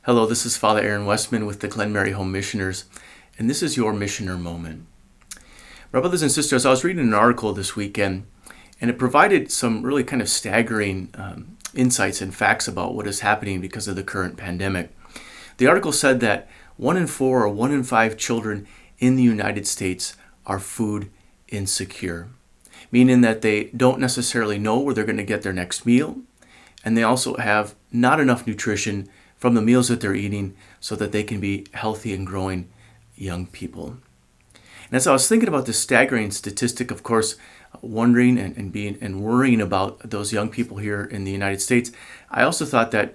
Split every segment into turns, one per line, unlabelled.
Hello, this is Father Aaron Westman with the Glen Mary Home Missioners, and this is your Missioner Moment. My brothers and sisters, I was reading an article this weekend, and it provided some really kind of staggering insights and facts about what is happening because of the current pandemic. The article said that 1 in 4 or 1 in 5 children in the United States are food insecure, meaning that they don't necessarily know where they're going to get their next meal, and they also have not enough nutrition from the meals that they're eating so that they can be healthy and growing young people. And as I was thinking about this staggering statistic, of course, wondering and worrying about those young people here in the United States, I also thought that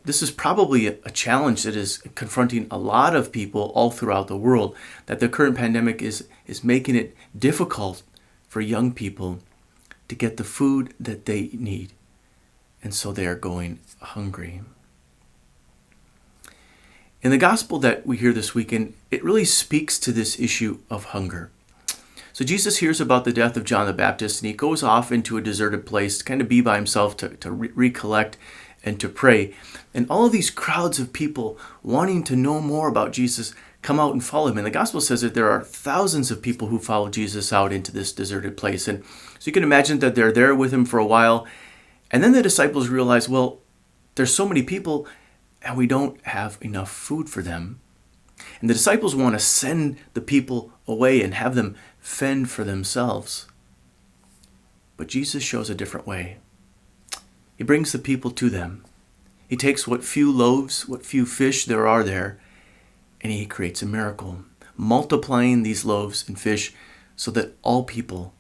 this is probably a challenge that is confronting a lot of people all throughout the world, that the current pandemic is making it difficult for young people to get the food that they need. And so they are going hungry. In the gospel that we hear this weekend, it really speaks to this issue of hunger. So Jesus hears about the death of John the Baptist, and he goes off into a deserted place to kind of be by himself, to recollect and to pray. And all of these crowds of people wanting to know more about Jesus come out and follow him. And the gospel says that there are thousands of people who follow Jesus out into this deserted place. And so you can imagine that they're there with him for a while. And then the disciples realize, well, there's so many people and we don't have enough food for them. And the disciples want to send the people away and have them fend for themselves. But Jesus shows a different way. He brings the people to them. He takes what few loaves, what few fish there are there, and he creates a miracle, multiplying these loaves and fish so that all people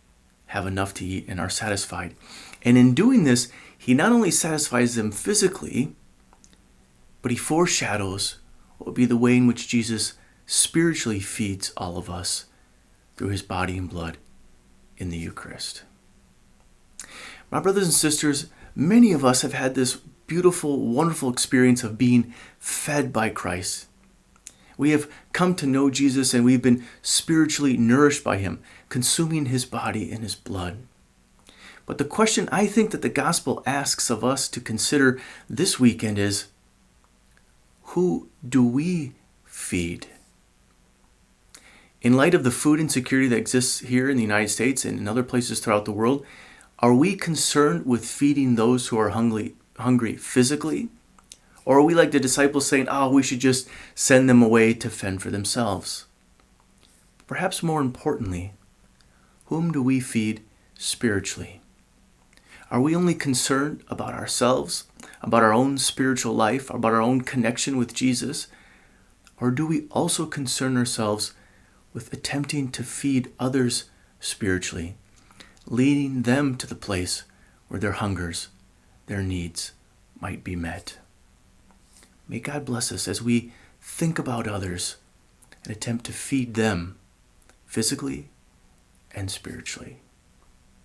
have enough to eat and are satisfied. And in doing this, he not only satisfies them physically, but he foreshadows what will be the way in which Jesus spiritually feeds all of us through his body and blood in the Eucharist. My brothers and sisters, many of us have had this beautiful, wonderful experience of being fed by Christ. We have come to know Jesus and we've been spiritually nourished by him, consuming his body and his blood. But the question I think that the gospel asks of us to consider this weekend is, who do we feed? In light of the food insecurity that exists here in the United States and in other places throughout the world, are we concerned with feeding those who are hungry physically? Or are we like the disciples saying, we should just send them away to fend for themselves? Perhaps more importantly, whom do we feed spiritually? Are we only concerned about ourselves, about our own spiritual life, about our own connection with Jesus? Or do we also concern ourselves with attempting to feed others spiritually, leading them to the place where their hungers, their needs might be met? May God bless us as we think about others and attempt to feed them physically and spiritually.